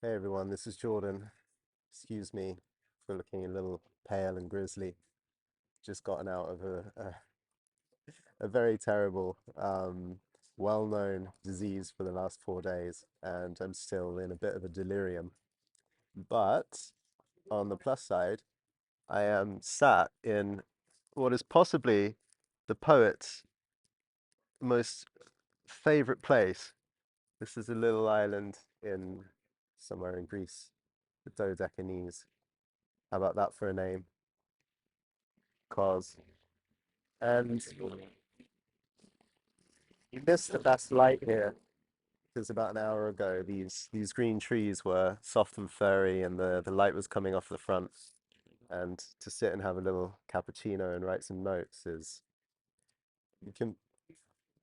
Hey everyone, this is Jordan. Excuse me for looking a little pale and grisly. Just gotten out of a very terrible, well-known disease for the last 4 days, and I'm still in a bit of a delirium. But on the plus side, I am sat in what is possibly the poet's most favorite place. This is a little island in somewhere in Greece, the Dodecanese. How about that for a name? Cause and you missed the best light here because about an hour ago these green trees were soft and furry and the light was coming off the front, and to sit and have a little cappuccino and write some notes is you can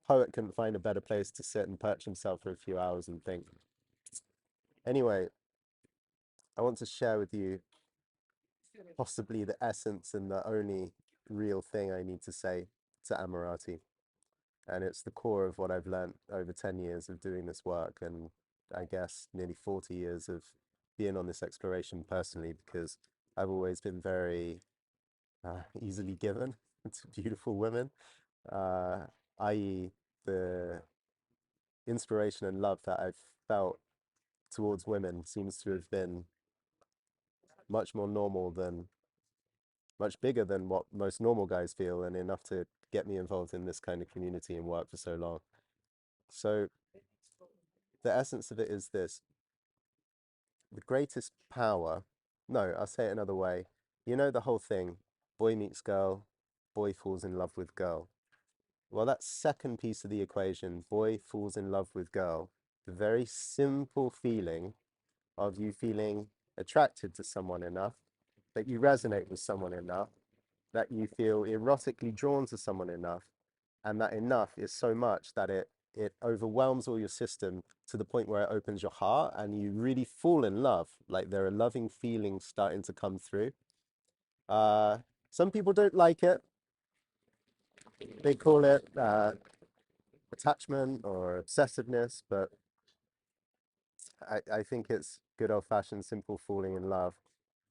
poet couldn't find a better place to sit and perch himself for a few hours and think. Anyway, I want to share with you possibly the essence and the only real thing I need to say to Amorati. And it's the core of what I've learned over 10 years of doing this work, and I guess nearly 40 years of being on this exploration personally, because I've always been very easily given to beautiful women, uh, i.e. the inspiration and love that I've felt towards women seems to have been much more normal than, much bigger than what most normal guys feel, and enough to get me involved in this kind of community and work for so long. So the essence of it is this: the greatest power, no, I'll say it another way. You know the whole thing, boy meets girl, boy falls in love with girl. Well, that second piece of the equation, boy falls in love with girl, the very simple feeling of you feeling attracted to someone enough, that you resonate with someone enough, that you feel erotically drawn to someone enough, and that enough is so much that it overwhelms all your system to the point where it opens your heart and you really fall in love. Like there are loving feelings starting to come through. Uh, some people don't like it. They call it attachment or obsessiveness, but I think it's good old-fashioned simple falling in love.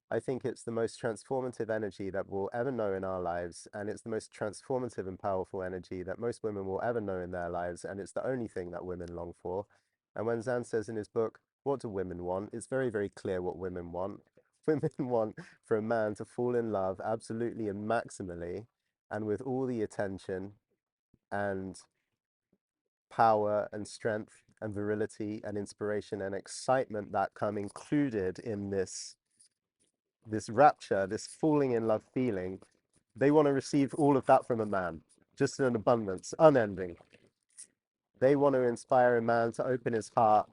I think it's the most transformative energy that we'll ever know in our lives, and it's the most transformative and powerful energy that most women will ever know in their lives, and it's the only thing that women long for. And when Zan says in his book, "What do women want?" it's very, very clear what women want. Women want for a man to fall in love absolutely and maximally, and with all the attention and power and strength and virility and inspiration and excitement that come included in this rapture, this falling in love feeling. They want to receive all of that from a man, just in an abundance, unending. They want to inspire a man to open his heart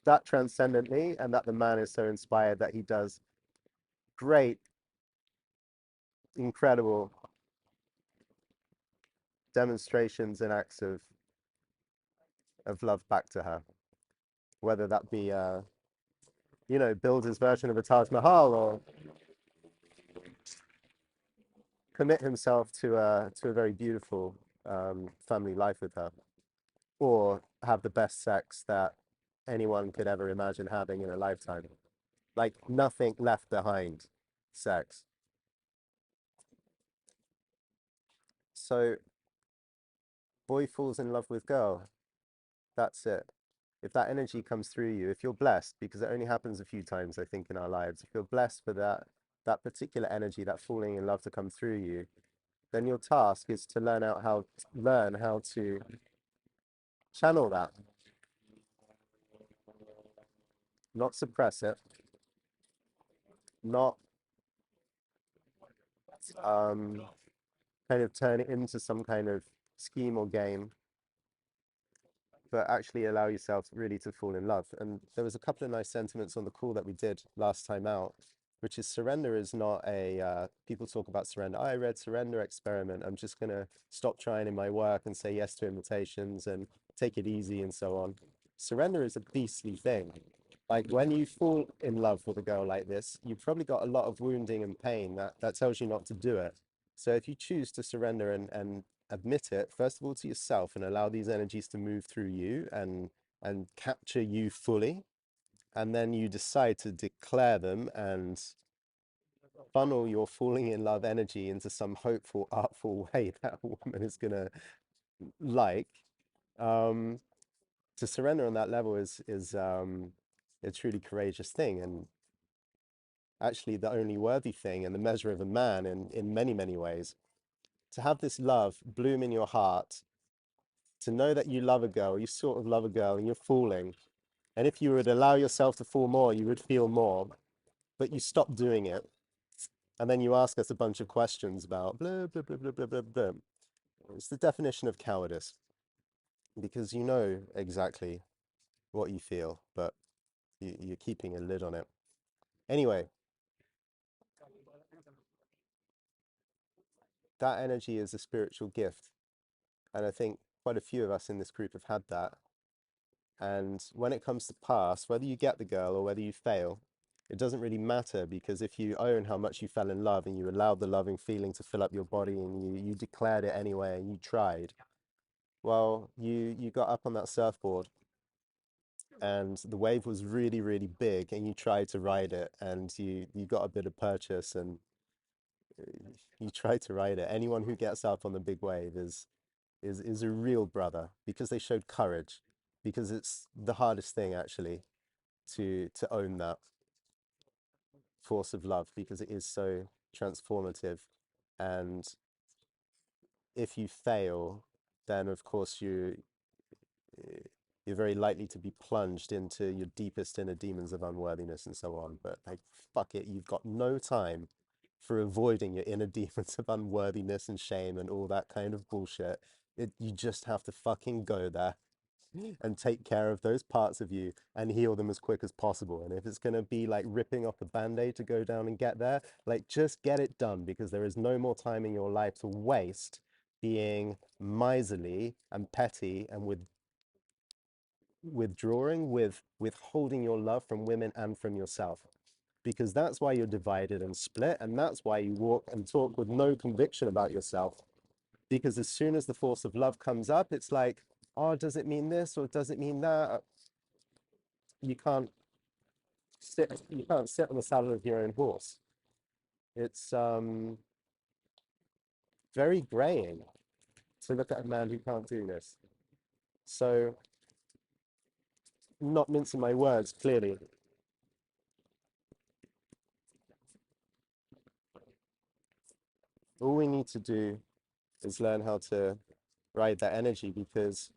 that transcendently, and that the man is so inspired that he does great, incredible demonstrations and acts of love back to her. Whether that be, build his version of a Taj Mahal, or commit himself to a very beautiful family life with her, or have the best sex that anyone could ever imagine having in a lifetime. Like nothing left behind sex. So, boy falls in love with girl. That's it. If that energy comes through you, if you're blessed, because it only happens a few times, I think, in our lives, if you're blessed for that particular energy, that falling in love to come through you, then your task is to learn how to channel that, not suppress it, not um, kind of turn it into some kind of scheme or game, but actually allow yourself really to fall in love. And there was a couple of nice sentiments on the call that we did last time out, which is surrender is not people talk about surrender. I read Surrender Experiment. I'm just going to stop trying in my work and say yes to invitations and take it easy and so on. Surrender is a beastly thing. Like when you fall in love with a girl like this, you've probably got a lot of wounding and pain that tells you not to do it. So if you choose to surrender and admit it, first of all, to yourself, and allow these energies to move through you and capture you fully, and then you decide to declare them and funnel your falling in love energy into some hopeful, artful way that a woman is gonna like. Um, to surrender on that level is a truly courageous thing, and actually the only worthy thing and the measure of a man in many ways. To have this love bloom in your heart, to know that you love a girl, you sort of love a girl, and you're falling. And if you would allow yourself to fall more, you would feel more, but you stop doing it. And then you ask us a bunch of questions about blah, blah, blah, blah, blah, blah, blah. It's the definition of cowardice, because you know exactly what you feel, but you're keeping a lid on it. Anyway, that energy is a spiritual gift. And I think quite a few of us in this group have had that. And when it comes to pass, whether you get the girl or whether you fail, it doesn't really matter, because if you own how much you fell in love and you allowed the loving feeling to fill up your body and you declared it anyway and you tried, well, you got up on that surfboard and the wave was really big and you tried to ride it and you got a bit of purchase and you tried to ride it. Anyone who gets up on the big wave is a real brother, because they showed courage, because it's the hardest thing actually to own that force of love, because it is so transformative. And if you fail, then of course you're very likely to be plunged into your deepest inner demons of unworthiness and so on. But like, fuck it, you've got no time for avoiding your inner demons of unworthiness and shame and all that kind of bullshit. You just have to fucking go there and take care of those parts of you and heal them as quick as possible. And if it's going to be like ripping off the band-aid to go down and get there, like, just get it done, because there is no more time in your life to waste being miserly and petty and withdrawing, withholding your love from women and from yourself, because that's why you're divided and split, and that's why you walk and talk with no conviction about yourself. Because as soon as the force of love comes up, it's like, oh, does it mean this or does it mean that? You can't sit on the saddle of your own horse. It's very graying to look at a man who can't do this. So, not mincing my words, clearly, all we need to do is learn how to ride that energy, because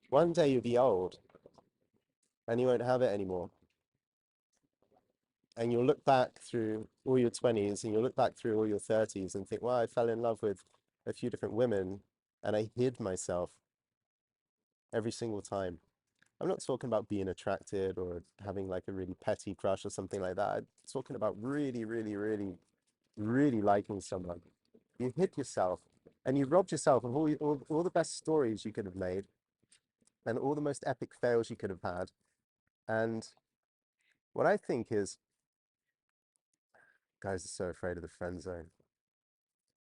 one day you'll be old and you won't have it anymore. And you'll look back through all your 20s and you'll look back through all your 30s and think, wow, I fell in love with a few different women and I hid myself every single time. I'm not talking about being attracted or having like a really petty crush or something like that. I'm talking about really liking someone. You hid yourself and you robbed yourself of all the best stories you could have made and all the most epic fails you could have had. And what I think is, guys are so afraid of the friend zone.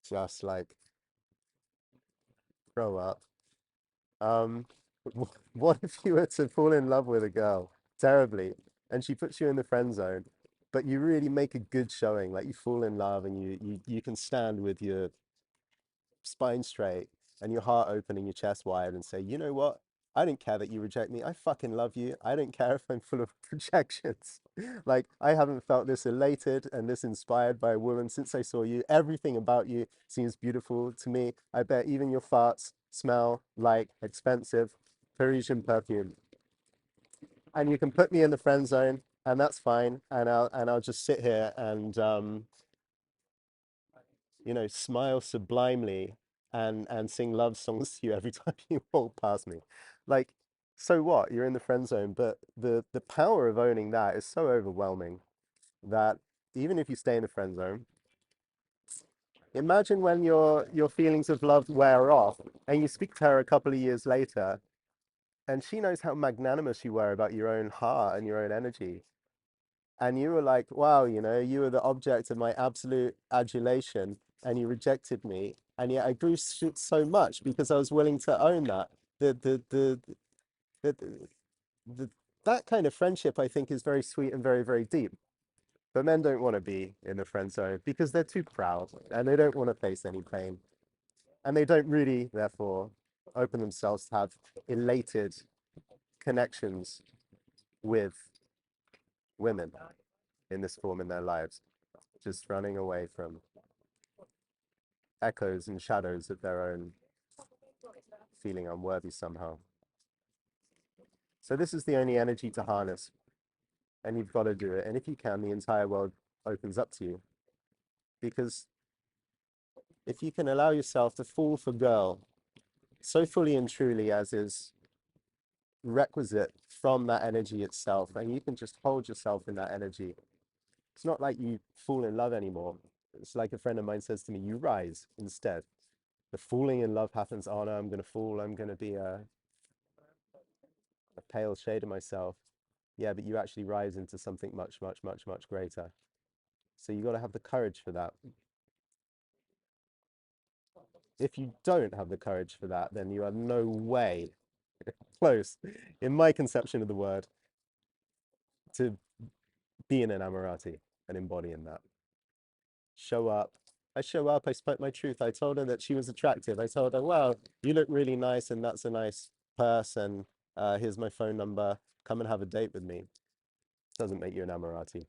Just like, grow up. Um, what if you were to fall in love with a girl terribly and she puts you in the friend zone, but you really make a good showing, like you fall in love and you can stand with your spine straight and your heart open and your chest wide and say, you know what? I don't care that you reject me. I fucking love you. I don't care if I'm full of projections. Like, I haven't felt this elated and this inspired by a woman since I saw you. Everything about you seems beautiful to me. I bet even your farts smell like expensive Parisian perfume. And you can put me in the friend zone, and that's fine. And I'll just sit here and you know, smile sublimely and sing love songs to you every time you walk past me. Like, so what? You're in the friend zone, but the power of owning that is so overwhelming that even if you stay in the friend zone, imagine when your feelings of love wear off and you speak to her a couple of years later and she knows how magnanimous you were about your own heart and your own energy. And you were like, wow, you know, you were the object of my absolute adulation and you rejected me. And yet I grew so much because I was willing to own that. The, the, the, the, the, that kind of friendship, I think, is very sweet and very, very deep. But men don't want to be in the friend zone because they're too proud and they don't want to face any pain. And they don't really, therefore, open themselves to have elated connections with women in this form in their lives, just running away from echoes and shadows of their own feeling unworthy somehow. So this is the only energy to harness, and you've got to do it. And if you can, the entire world opens up to you. Because if you can allow yourself to fall for girl so fully and truly as is requisite from that energy itself, and you can just hold yourself in that energy, it's not like you fall in love anymore. It's like a friend of mine says to me, you rise instead. The falling in love happens, oh no, I'm going to fall, I'm going to be a pale shade of myself. Yeah, but you actually rise into something much, much, much, much greater. So you got to have the courage for that. If you don't have the courage for that, then you are no way close, in my conception of the word, to being an Amorati and embodying that. Show up. I show up, I spoke my truth. I told her that she was attractive. I told her, well, you look really nice and that's a nice person. Here's my phone number. Come and have a date with me. Doesn't make you an Amorati.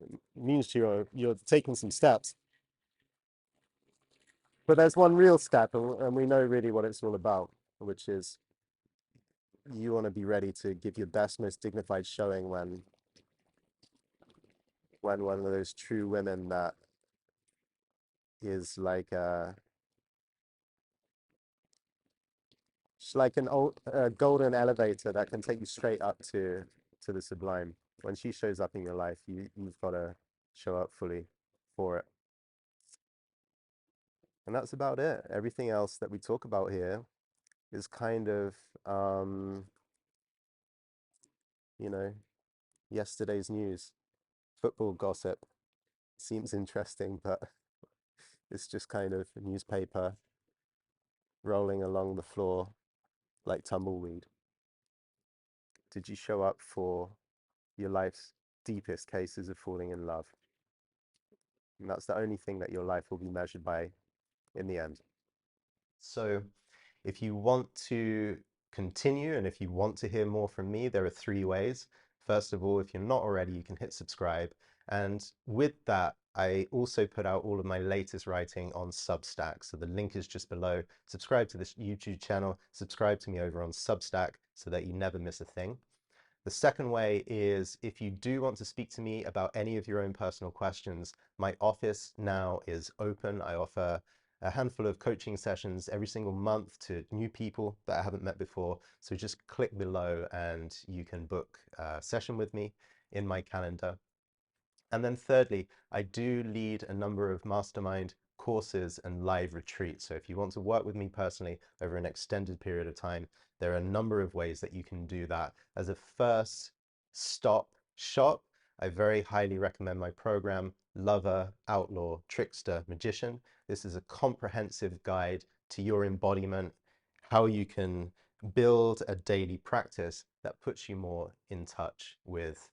It means you're taking some steps. But there's one real step, and we know really what it's all about, which is you want to be ready to give your best, most dignified showing when one of those true women that is like she's like an old golden elevator that can take you straight up to the sublime. When she shows up in your life, you've got to show up fully for it. And that's about it. Everything else that we talk about here is kind of you know, yesterday's news, football gossip. Seems interesting, but it's just kind of a newspaper rolling along the floor like tumbleweed. Did you show up for your life's deepest cases of falling in love? And that's the only thing that your life will be measured by in the end. So if you want to continue and if you want to hear more from me, there are three ways. First of all, if you're not already, you can hit subscribe. And with that, I also put out all of my latest writing on Substack. So the link is just below. Subscribe to this YouTube channel, subscribe to me over on Substack so that you never miss a thing. The second way is if you do want to speak to me about any of your own personal questions, my office now is open. I offer a handful of coaching sessions every single month to new people that I haven't met before. So just click below and you can book a session with me in my calendar. And then thirdly, I do lead a number of mastermind courses and live retreats. So if you want to work with me personally over an extended period of time, there are a number of ways that you can do that. As a first stop shop, I very highly recommend my program, Lover, Outlaw, Trickster, Magician. This is a comprehensive guide to your embodiment, how you can build a daily practice that puts you more in touch with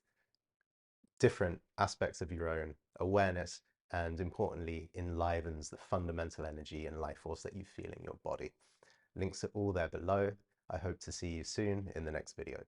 different aspects of your own awareness and importantly enlivens the fundamental energy and life force that you feel in your body. Links are all there below. I hope to see you soon in the next video.